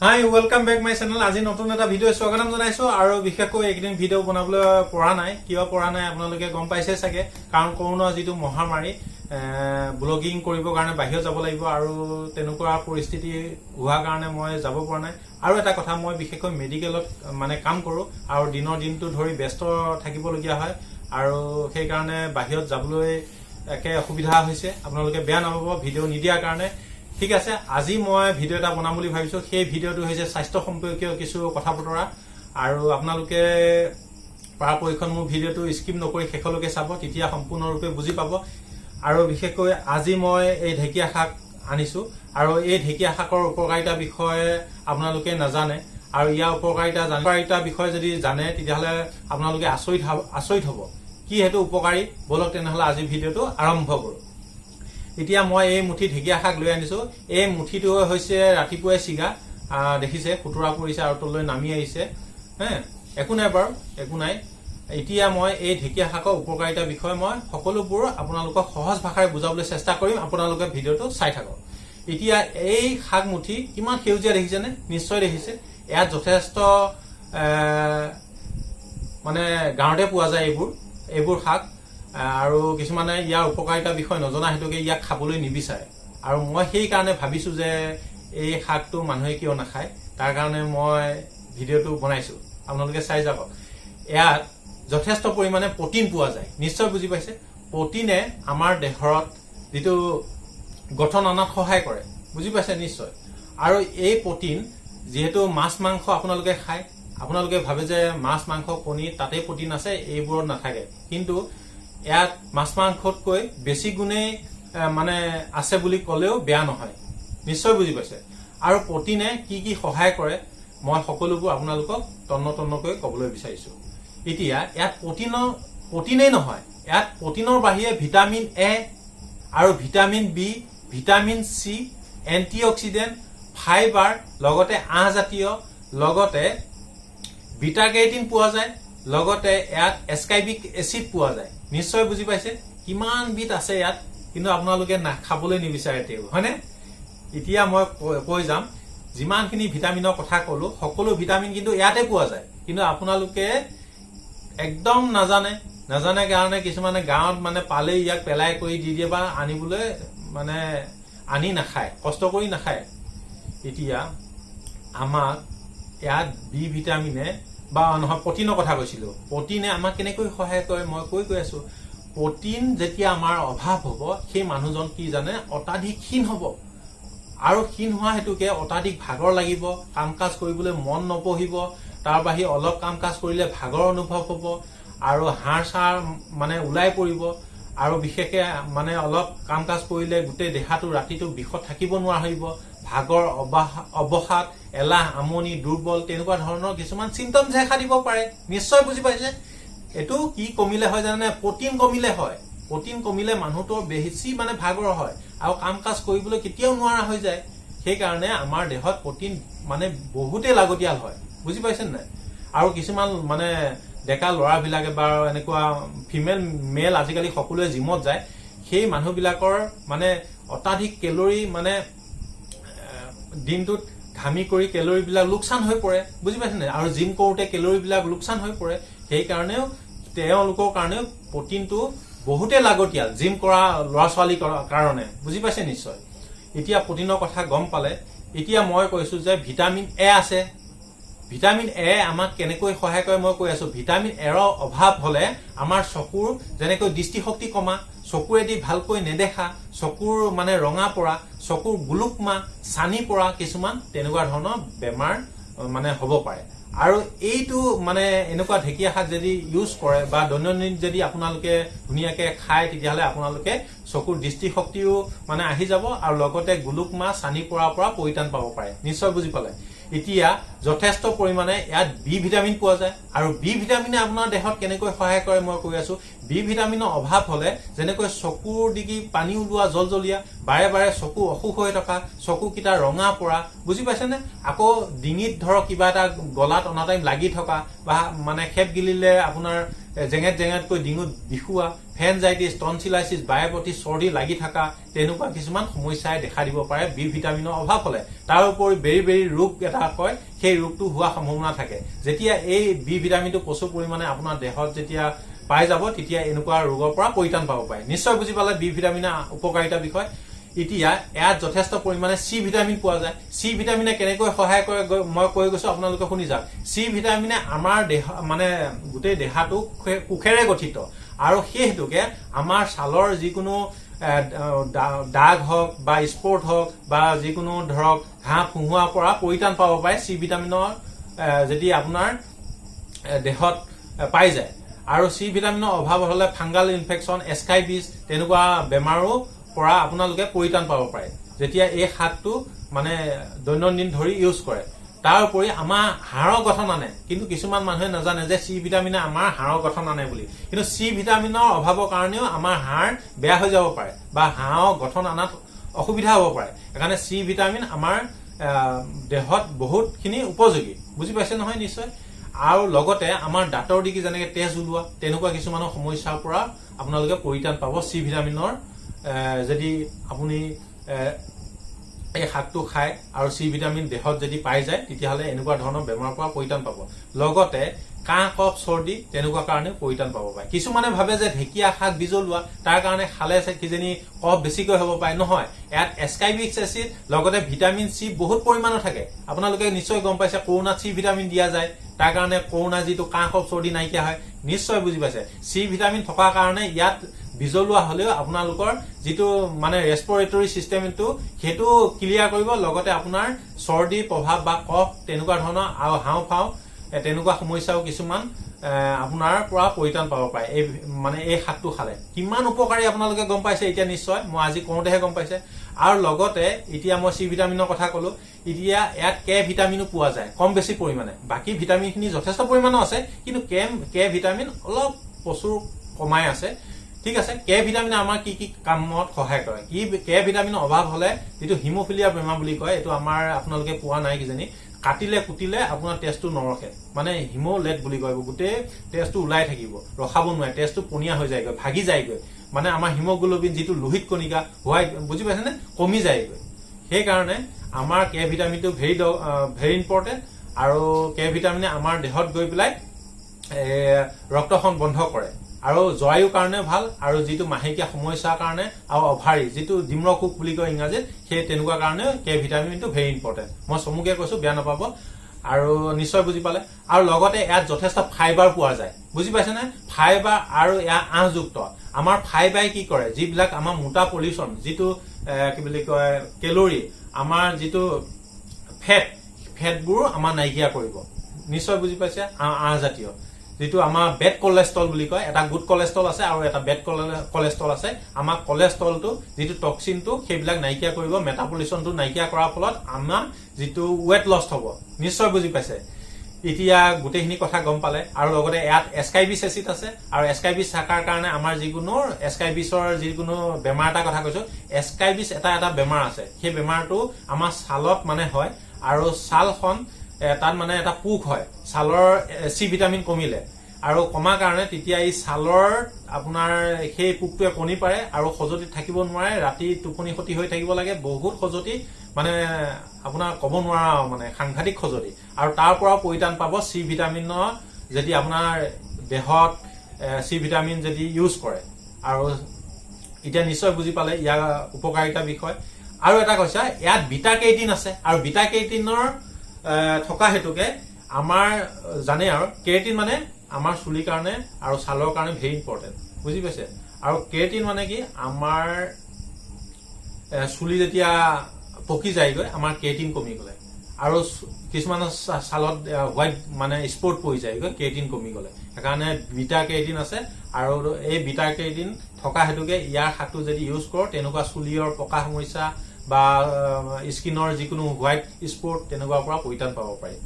Hi, welcome back my channel. আজি নতুন এটা ভিডিও স্বাগতম জনাইছো আৰু বিশেষকৈ একদিন ভিডিও বনাবলৈ পৰা নাই কিবা পৰা নাই আপোনালোকে গম পাইছে চাগে কাৰণ কৰোনা যেটো মহামাৰী ব্লগিং কৰিব কাৰণে বাহিৰ যাব লাগিব আৰু তেনেকুৱা পৰিস্থিতি হোৱা কাৰণে মই যাব পৰা নাই আৰু এটা কথা মই বিশেষকৈ মেডিকেলত মানে কাম কৰো আৰু দিনৰ দিনটো ধৰি ব্যস্ত থাকিব লগিয়া হয় আৰু সেই কাৰণে বাহিৰত যাবলৈ একে অসুবিধা হৈছে আপোনালোকে বেয়া নাপাব ভিডিও নিদিয়াৰ কাৰণে ঠিক আছে আজি মই ভিডিও এটা বনাম বুলি ভাবিছো সেই ভিডিওটো হৈছে স্বাস্থ্য সম্পৰ্কীয় কিছু কথা বতৰা আৰু আপোনালোকে পৰাপক্ষত মোৰ ভিডিওটো স্কিপ নকৰি শেষলৈকে চাব তেতিয়া সম্পূৰ্ণৰূপে বুজি পাব আৰু বিশেষকৈ আজি মই এই ঢেকিয়া শাক আনিছো আৰু এই ঢেকিয়া শাকৰ উপকাৰিতা বিষয়ে আপোনালোকে নাজানে আৰু ইয়াৰ উপকাৰিতা বিষয়ে যদি জানে তেতিয়াহলে আপোনালোকে আচৰিত হ'ব কি হেতু উপকাৰী বলক তেনেহলে আজি ভিডিওটো আৰম্ভ কৰো এতিয়া মই এই মুঠি ঢেকিয়া শাক লৈ আনিছো এই মুঠিটো হৈছে ৰাতিপুৱাই সিগা দেখিছে খুতুৰা পৰিছে আৰু তললৈ নামি আহিছে একো নাই বাৰু একো নাই এতিয়া মই এই ঢেকিয়া শাকৰ উপকাৰিতা বিষয়ে মই সকলোবোৰ আপোনালোকক সহজ ভাষাৰে বুজাবলৈ চেষ্টা কৰিম আপোনালোকে ভিডিওটো চাই থাকক এতিয়া এই শাক মুঠি কিমান সেউজীয়া দেখিছেনে নিশ্চয় দেখিছে ইয়াত যথেষ্ট মানে গাঁৱতে পোৱা যায় এইবোৰ শাক আৰু কিছুমানে ইয়াৰ উপকাৰিতা বিষয় নজনা হেতুকে ইয়াক খাবলৈ নিবিচাৰে আৰু মই সেই কাৰণে ভাবিছো যে এই শাকটো মানুহে কিয় নাখায় তাৰ কাৰণে মই ভিডিওটো বনাইছো আপোনালোকে চাই যাব ইয়াত যথেষ্ট পৰিমাণে প্ৰটিন পোৱা যায় নিশ্চয় বুজি পাইছে প্ৰটিনে আমাৰ দেহত যেটো গঠন আনাত সহায় কৰে বুজি পাইছে নিশ্চয় আৰু এই প্ৰটিন যেহেতু মাছ মাংস আপোনালোকে খায় আপোনালোকে ভাবে যে মাছ মাংস কণী তাতে প্ৰটিন আছে এইবোৰত নাথাকে কিন্তু ইয়াত মাছ মাংসতকৈ বেছি গুণে মানে আছে বুলি কলেও বেয়া নহয় নিশ্চয় বুজি পাইছে আৰু প্ৰটিনে কি সহায় কৰে মই সকলোবোৰ আপোনালোকক তন্নকৈ ক'বলৈ বিচাৰিছো এতিয়া ইয়াত প্ৰটিনেই নহয় ইয়াত প্ৰটিনৰ বাহিৰে ভিটামিন এ আৰু ভিটামিন বি ভিটামিন সি এন্টিঅক্সিডেন্ট ফাইবাৰ লগতে আঁহজাতীয় লগতে বিটা কেৰোটিন পোৱা যায় লগতে ইয়াত এস্কাৰ্বিক এসিড পোৱা যায় নিশ্চয় বুজি পাইছে কিমান বিট আছে ইয়াত কিন্তু আপোনালোকে খাবলৈ নিবিচাৰে তেও হয়নে এতিয়া মই কৈ যাম যিমানখিনি ভিটামিনৰ কথা কলো সকলো ভিটামিন কিন্তু ইয়াতে পোৱা যায় কিন্তু আপোনালোকে একদম নাজানে কাৰণে কিছুমানে গাঁৱত মানে পালে ইয়াক পেলাই কৰি দি দিয়ে বা আনিবলৈ মানে আনি নাখায় কষ্ট কৰি নাখায় এতিয়া আমাক ইয়াত বি ভিটামিনে বা নহয় প্ৰটিনৰ কথা কৈছিলো প্ৰটিনে আমাক কেনেকৈ সহায় কৰে মই কৈ আছো প্ৰটিন যেতিয়া আমাৰ অভাৱ হ'ব সেই মানুহজন কি জানে অত্যাধিক ক্ষীণ হ'ব আৰু ক্ষীণ হোৱা হেতুকে অত্যাধিক ভাগৰ লাগিব কাম কাজ কৰিবলৈ মন নবহিব তাৰ বাহিৰে অলপ কাম কাজ কৰিলে ভাগৰ অনুভৱ হ'ব আৰু হাড় সাৰ মানে ওলাই পৰিব আৰু বিশেষকৈ মানে অলপ কাম কাজ কৰিলে গোটেই দেহাটো ৰাতিটো বিষত থাকিব নোৱাৰা হ'ব ভাগৰ অৱসাদ এলাহ আমনি দুৰ্বল তেনেকুৱা ধৰণৰ কিছুমান চিম্পটমছ দেখা দিব পাৰে নিশ্চয় বুজি পাইছে এটো কি কমিলে হয় জানে প্ৰটিন কমিলে হয় প্ৰটিন কমিলে মানুহটো বেছি মানে ভাগৰ হয় আৰু কাম কাজ কৰিবলৈ কেতিয়াও নোৱাৰা হৈ যায় সেই কাৰণে আমাৰ দেহত প্ৰটিন মানে বহুতেই লাগতিয়াল হয় বুজি পাইছেন নাই আৰু কিছুমান মানে ডেকা ল'ৰা বিলাকে বা এনেকুৱা ফিমেল মেল আজিকালি সকলোৱে জিমত যায় সেই মানুহবিলাকৰ মানে অত্যাধিক কেলৰি মানে দিনটোত ঘামি কৰি কেলৰি বিলাক লোকচান হৈ পৰে বুজি পাইছে নাই আৰু জিম কৰোতে কেলৰি বিলাক লোকচান হৈ পৰে সেই কাৰণেও তেওঁলোকৰ কাৰণে প্ৰটিনটো বহুতে লাগতিয়াল জিম কৰা ল'ৰা ছোৱালীৰ কাৰণে বুজি পাইছে নিশ্চয় এতিয়া প্ৰটিনৰ কথা গম পালে এতিয়া মই কৈছো যে ভিটামিন এ আছে ভিটামিন এ আমাক কেনেকৈ সহায় কৰে মই কৈ আছো ভিটামিন এৰ অভাৱ হলে আমাৰ চকুৰ যেনেকৈ দৃষ্টিশক্তি কমা চকুৰেদি ভালকৈ নেদেখা চকুৰ মানে ৰঙা পৰা চকুৰ গুলুকমা চানি পৰা কিছুমান তেনেকুৱা ধৰণৰ বেমাৰ মানে হ'ব পাৰে আৰু এইটো মানে এনেকুৱা ঢেকিয়া শাক যদি ইউজ কৰে বা দৈনন্দিন যদি আপোনালোকে ধুনীয়াকে খায় তেতিয়াহলে আপোনালোকে চকুৰ দৃষ্টিশক্তিও মানে আহি যাব আৰু লগতে গুলুকমা চানি পৰা পৰিত্ৰাণ পাব পাৰে নিশ্চয় বুজি পালে এতিয়া যথেষ্ট পৰিমাণে ইয়াত বি ভিটামিন পোৱা যায় আৰু বি ভিটামিনে আপোনাৰ দেহত কেনেকৈ সহায় কৰে মই কৈ আছো বি ভিটামিনৰ অভাৱ হলে যেনেকৈ চকুৰ দিগি পানী ওলোৱা জলজলীয়া বাৰে চকু অসুখ হৈ থকা চকু কিটা ৰঙা পৰা বুজি পাইছেনে আকৌ ডিঙিত ধৰক কিবা এটা গলাত অনা টাইম লাগি থকা বা মানে খেপ গিলিলে আপোনাৰ জেঙেত জেঙেতকৈ ডিঙুত বিষুৱা, ফেনজাইটিছ, টনচিলাইচিছ, বায়ুপতি, চৰ্দি লাগি থকা তেনেকুৱা কিছুমান সমস্যাই দেখা দিব পাৰে বি ভিটামিনৰ অভাৱ হলে। তাৰ উপৰি বেৰি ৰোগ এটা কয়, সেই ৰোগটো হোৱা সম্ভাৱনা থাকে। যেতিয়া এই বি ভিটামিনটো প্ৰচুৰ পৰিমাণে আপোনাৰ দেহত যেতিয়া পাই যাব, তেতিয়া এনেকুৱা ৰোগৰ পৰা পৰিত্ৰাণ পাব পাৰে। নিশ্চয় বুজি পালে বি ভিটামিনৰ উপকাৰিতাৰ বিষয়। এতিয়া ইয়াত যথেষ্ট পৰিমাণে চি ভিটামিন পোৱা যায়। চি ভিটামিনে কেনেকৈ সহায় কৰে মই কৈ গৈছো, আপোনালোকে শুনি যাওক। চি ভিটামিনে আমাৰ দেহ মানে গোটেই দেহাটো কোষেৰে গঠিত, আৰু সেই হেতুকে আমাৰ ছালৰ যিকোনো দাগ হওক বা স্পট হওক বা যিকোনো ধৰক ঘাঁ ফুহুৱাৰ পৰা পৰিত্ৰাণ পাব পাৰে চি ভিটামিনৰ যদি আপোনাৰ দেহত পাই যায়। আৰু চি ভিটামিনৰ অভাৱ হলে ফাংগাল ইনফেকশ্যন, এস্কাইবিছ তেনেকুৱা বেমাৰো পৰা আপোনালোকে পৰিত্ৰাণ পাব পাৰে যেতিয়া এই শাকটো মানে দৈনন্দিন ধৰি ইউজ কৰে। তাৰ উপৰি আমাৰ হাড়ৰ গঠন আনে, কিন্তু কিছুমান মানুহে নাজানে যে চি ভিটামিনে আমাৰ হাড়ৰ গঠন আনে বুলি। কিন্তু চি ভিটামিনৰ অভাৱৰ কাৰণেও আমাৰ হাড় বেয়া হৈ যাব পাৰে বা হাড়ৰ গঠন আনাত অসুবিধা হ'ব পাৰে। সেইকাৰণে চি ভিটামিন আমাৰ দেহত বহুতখিনি উপযোগী, বুজি পাইছে নহয় নিশ্চয়। আৰু লগতে আমাৰ দাঁতৰ দিগি যেনেকে তেজ ওলোৱা তেনেকুৱা কিছুমানৰ সমস্যাৰ পৰা আপোনালোকে পৰিত্ৰাণ পাব চি ভিটামিনৰ যদি আপুনি এই শাকটো খায় আৰু চি ভিটামিন দেহত যদি পাই যায়, তেতিয়াহ'লে এনেকুৱা ধৰণৰ বেমাৰৰ পৰা পৰিত্ৰাণ পাব। লগতে কাহ কফ চৰ্দি তেনেকুৱা কাৰণে পৰিত্ৰাণ পাব পাৰে। কিছুমানে ভাবে যে ঢেকীয়া শাক বিজলুৱা, তাৰ কাৰণে খালে কিজানি কফ বেছিকৈ হ'ব পাৰে। নহয়, ইয়াত এস্কাইবিক এচিড লগতে ভিটামিন চি বহুত পৰিমাণৰ থাকে। আপোনালোকে নিশ্চয় গম পাইছে কৰোণাত চি ভিটামিন দিয়া যায়, তাৰ কাৰণে কৰোণা যিটো কাহ কফ চৰ্দি নাইকিয়া হয়। নিশ্চয় বুজি পাইছে, চি ভিটামিন থকাৰ কাৰণে ইয়াত বিজলুৱা হলেও আপোনালোকৰ যিটো মানে ৰেস্পিৰেটৰী চিষ্টেমটো সেইটো ক্লিয়াৰ কৰিব, লগতে আপোনাৰ চৰ্দি প্ৰভাৱ বা কফ তেনেকুৱা ধৰণৰ আৰু হাওঁফাওঁ তেনেকুৱা সমস্যাও কিছুমান আপোনাৰ পৰা পৰিত্ৰাণ পাব পাৰে এই মানে এই শাকটো খালে। কিমান উপকাৰী আপোনালোকে গম পাইছে এতিয়া নিশ্চয়, মই আজি কওঁতেহে গম পাইছে। আৰু লগতে এতিয়া মই চি ভিটামিনৰ কথা কলো, এতিয়া ইয়াত কে ভিটামিনো পোৱা যায় কম বেছি পৰিমাণে। বাকী ভিটামিনখিনি যথেষ্ট পৰিমাণৰ আছে, কিন্তু কে ভিটামিন অলপ প্ৰচুৰ কমাই আছে। ঠিক আছে, কে ভিটামিনে আমাৰ কি কি কামত সহায় কৰে। কে ভিটামিনৰ অভাৱ হলে যিটো হিমোফিলিয়া বেমাৰ বুলি কয়, এইটো আমাৰ আপোনালোকে পোৱা নাই কিজানি, কাটিলে কুটিলে আপোনাৰ তেজটো নৰখে, মানে হিমোলেট বুলি কয়, গোটেই তেজটো ওলাই থাকিব, ৰখাব নোৱাৰে, তেজটো পনীয়া হৈ যায়গৈ, ভাগি যায়গৈ, মানে আমাৰ হিমোগ্লোবিন যিটো লোহিত কণিকা হোৱাই বুজি পাইছেনে কমি যায়গৈ। সেইকাৰণে আমাৰ কে ভিটামিনটো ভেৰি ইম্পৰ্টেণ্ট। আৰু কে ভিটামিনে আমাৰ দেহত গৈ পেলাই ৰক্তখন বন্ধ কৰে, আৰু জৰায়ুৰ কাৰণে ভাল, আৰু যিটো মাহেকীয়া সমস্যাৰ কাৰণে আৰু অভাৰী যিটো ডিম্ৰকোষ বুলি কয় ইংৰাজীত, সেই তেনেকুৱা কাৰণে কে ভিটামিনটো ভেৰি ইম্পৰ্টেণ্ট। মই চমুকে কৈছো, বেয়া নাপাব। আৰু নিশ্চয় বুজি পালে। আৰু লগতে ইয়াত যথেষ্ট ফাইবাৰ পোৱা যায়, বুজি পাইছেনে। ফাইবাৰ আৰু ইয়াৰ আঁহযুক্ত। আমাৰ ফাইবাৰে কি কৰে, যিবিলাক আমাৰ মোটা পলিউশ্যন যিটো কি বুলি কয় কেলৰি, আমাৰ যিটো ফেটবোৰ আমাৰ নাইকিয়া কৰিব। নিশ্চয় বুজি পাইছে। আঁহজাতীয় যিটো আমাৰ বেড কলেষ্ট্ৰল বুলি কয়, এটা গুড কলেষ্ট্ৰল আছে আৰু এটা বেড কলেষ্ট্ৰল আছে। আমাৰ কলেষ্ট্ৰলটো যিটো টক্সিনটো সেইবিলাক নাইকিয়া কৰিব, মেটাবলিজমটো নাইকিয়া কৰাৰ ফলত আমাৰ যিটো ৱেট লষ্ট হ'ব। নিশ্চয় বুজি পাইছে। এতিয়া গোটেইখিনি কথা গম পালে। আৰু লগতে ইয়াত এস্কাইবিছ এচিড আছে, আৰু এস্কাইবিছ থকাৰ কাৰণে আমাৰ যিকোনো এস্কাইবিছৰ যিকোনো বেমাৰ এটা কথা কৈছো, এস্কাইবিছ এটা বেমাৰ আছে, সেই বেমাৰটো আমাৰ ছালত মানে হয়, আৰু ছালখন তাত মানে এটা পোক হয় ছালৰ চি ভিটামিন কমিলে, আৰু কমাৰ কাৰণে তেতিয়া এই ছালৰ আপোনাৰ সেই পোকটোৱে কণী পাৰে আৰু খজুৱতি থাকিব নোৱাৰে, ৰাতি টোপনি ক্ষতি হৈ থাকিব লাগে, বহুত খজুৱতি, মানে আপোনাৰ ক'ব নোৱাৰা মানে সাংঘাতিক খজুৱতি। আৰু তাৰ পৰাও পৰিত্ৰাণ পাব চি ভিটামিনৰ যদি আপোনাৰ দেহত চি ভিটামিন যদি ইউজ কৰে। আৰু এতিয়া নিশ্চয় বুজি পালে ইয়াৰ উপকাৰিতাৰ বিষয়। আৰু এটা কৈছে ইয়াত বিটা কেইটিন আছে, আৰু বিটা কেইটিনৰ থকা হেতুকে আমাৰ জানে, আৰু কেৰেটিন মানে আমাৰ চুলিৰ কাৰণে আৰু ছালৰ কাৰণে ভেৰি ইম্পৰ্টেণ্ট, বুজি পাইছে। আৰু কেৰেটিন মানে কি, আমাৰ চুলি যেতিয়া পকি যায়গৈ আমাৰ কেৰেটিন কমি গলে, আৰু কিছুমানৰ ছালত হোৱাইট মানে স্পট পৰি যায়গৈ কেৰেটিন কমি গলে। সেইকাৰণে বিটা কেৰেটিন আছে, আৰু এই বিটা কেৰেটিন থকা হেতুকে ইয়াৰ শাকটো যদি ইউজ কৰো, তেনেকুৱা চুলিৰ পকা সমস্যা বা স্কিনৰ যিকোনো হোৱাইট স্পট তেনেকুৱাৰ পৰা পৰিত্ৰাণ পাব পাৰি।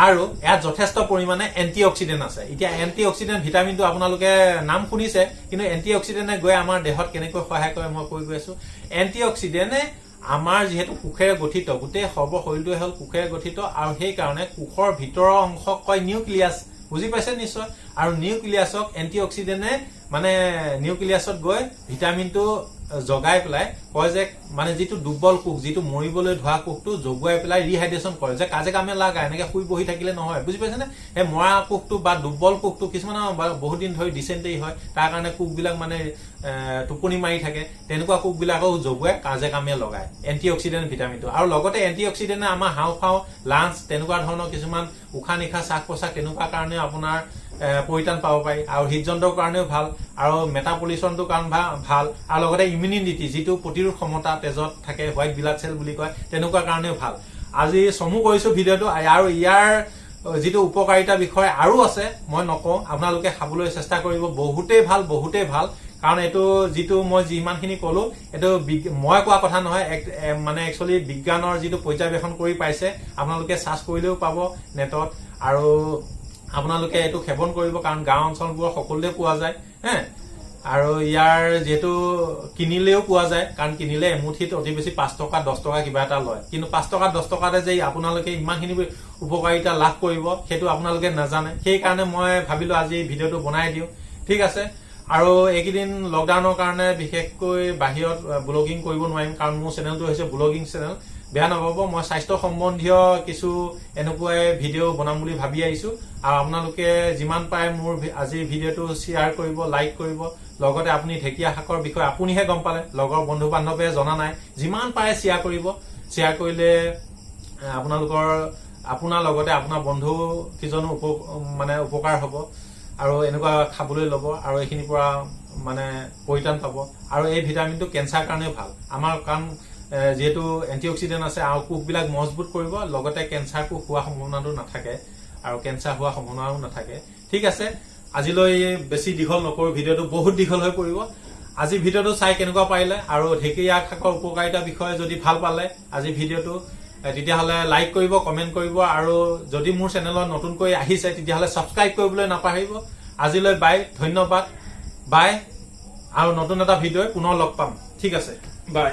আৰু ইয়াত যথেষ্ট পৰিমাণে এন্টি অক্সিডেণ্ট আছে। এতিয়া এন্টি অক্সিডেণ্ট ভিটামিনটো আপোনালোকে নাম শুনিছে, কিন্তু এন্টি অক্সিডেণ্টে গৈ আমাৰ দেহত কেনেকৈ সহায় কৰে মই কৈ গৈ আছো। এন্টি অক্সিডেণ্টে আমাৰ যিহেতু কোষেৰে গঠিত, গোটেই সৰ্ব শৰীৰটোৱে হ'ল কোষেৰে গঠিত, আৰু সেইকাৰণে কোষৰ ভিতৰৰ অংশক কয় নিউক্লিয়াছ, বুজি পাইছে নিশ্চয়। আৰু নিউক্লিয়াছক এন্টিঅক্সিডেণ্টে মানে নিউক্লিয়াছত গৈ ভিটামিনটো জগাই পেলাই কয় যে মানে যিটো দুৰ্বল কোষ, যিটো মৰিবলৈ ধৰা কোষটো জগুৱাই পেলাই ৰিহাইড্ৰেশ্যন কৰে, যে কাজে কামে লাগা এনেকে শুই বহি থাকিলে নহয়। বুজি পাইছেনে? সেই মৰা কোষটো বা দুৰ্বল কোষটো কিছুমানৰ বহুত দিন ধৰি ডিচেণ্ট্ৰি হয়, তাৰ কাৰণে কোষবিলাক মানে টোপনি মাৰি থাকে, তেনেকুৱা কোষবিলাকো জগুৱাই কাজে কামে লগায় এন্টিঅক্সিডেণ্ট ভিটামিনটো। আৰু লগতে এন্টিঅক্সিডেণ্টে আমাৰ হাওঁফাওঁ, লাঞ্চ তেনেকুৱা ধৰণৰ কিছুমান উশাহ নিশাহ শ্বাস প্ৰশ্বাস তেনেকুৱা কাৰণে আপোনাৰ পৰিত্ৰাণ পাব পাৰি। আৰু হৃদযন্ত্ৰৰ কাৰণেও ভাল, আৰু মেটাপলিউশ্যনটোৰ কাৰণে ভাল, আৰু লগতে ইমিউনিটি যিটো প্ৰতিৰোধ ক্ষমতা তেজত থাকে, হোৱাইট ব্লাড চেল বুলি কয়, তেনেকুৱা কাৰণেও ভাল। আজি চমু কৰিছো ভিডিঅ'টো, আৰু ইয়াৰ যিটো উপকাৰিতা বিষয় আৰু আছে, মই নকওঁ, আপোনালোকে খাবলৈ চেষ্টা কৰিব। বহুতেই ভাল, বহুতেই ভাল। কাৰণ এইটো যিটো মই যিমানখিনি কলো, এইটো মই কোৱা কথা নহয়, মানে একচুৱেলি বিজ্ঞানৰ যিটো পৰ্যবেক্ষণ কৰি পাইছে, আপোনালোকে চাৰ্চ কৰিলেও পাব নেটত। আৰু আপোনালোকে এইটো সেৱন কৰিব, কাৰণ গাঁও অঞ্চলবোৰত সকলোতে পোৱা যায়। আৰু ইয়াৰ যিহেতু কিনিলেও পোৱা যায়, কাৰণ কিনিলে এমুঠিত অতি বেছি 5 টকা 10 টকা কিবা এটা লয়, কিন্তু 5 টকা 10 টকাতে যে আপোনালোকে ইমানখিনি উপকাৰিতা লাভ কৰিব সেইটো আপোনালোকে নাজানে। সেইকাৰণে মই ভাবিলো আজি ভিডিঅ'টো বনাই দিওঁ। ঠিক আছে। আৰু এইকেইদিন লকডাউনৰ কাৰণে বিশেষকৈ বাহিৰত ব্লগিং কৰিব নোৱাৰিম, কাৰণ মোৰ চেনেলটো হৈছে ব্লগিং চেনেল। বেয়া নাপাব, মই স্বাস্থ্য সম্বন্ধীয় কিছু এনেকুৱাই ভিডিঅ' বনাম বুলি ভাবি আহিছো। আৰু আপোনালোকে যিমান পাৰে মোৰ আজিৰ ভিডিঅ'টো শ্বেয়াৰ কৰিব, লাইক কৰিব। লগতে আপুনি ঢেকীয়া শাকৰ বিষয়ে আপুনিহে গম পালে, লগৰ বন্ধু বান্ধৱে জনা নাই, যিমান পাৰে শ্বেয়াৰ কৰিব। শ্বেয়াৰ কৰিলে আপোনাৰ লগতে আপোনাৰ বন্ধু কিজনো মানে উপকাৰ হ'ব, আৰু এনেকুৱা খাবলৈ ল'ব, আৰু এইখিনিৰ পৰা মানে পৰিত্ৰাণ পাব। আৰু এই ভিটামিনটো কেঞ্চাৰ কাৰণেও ভাল আমাৰ, কাৰণ যিহেতু এন্টিঅক্সিডেণ্ট আছে, আৰু কোষবিলাক মজবুত কৰিব, লগতে কেঞ্চাৰ কোষ হোৱাৰ সম্ভাৱনাটো নাথাকে, আৰু কেঞ্চাৰ হোৱাৰ সম্ভাৱনাও নাথাকে। ঠিক আছে, আজিলৈ বেছি দীঘল নকৰো, ভিডিঅ'টো বহুত দীঘল হৈ পৰিব। আজি ভিডিঅ'টো চাই কেনেকুৱা পাৰিলে, আৰু ঢেকীয়া শাকৰ উপকাৰিতাৰ বিষয়ে যদি ভাল পালে আজি ভিডিঅ'টো, তেতিয়াহ'লে লাইক কৰিব, কমেণ্ট কৰিব, আৰু যদি মোৰ চেনেলত নতুনকৈ আহিছে তেতিয়াহ'লে ছাবস্ক্ৰাইব কৰিবলৈ নাপাহৰিব। আজিলৈ বাই, ধন্যবাদ, বাই। আৰু নতুন এটা ভিডিঅ'ই পুনৰ লগ পাম। ঠিক আছে, বাই।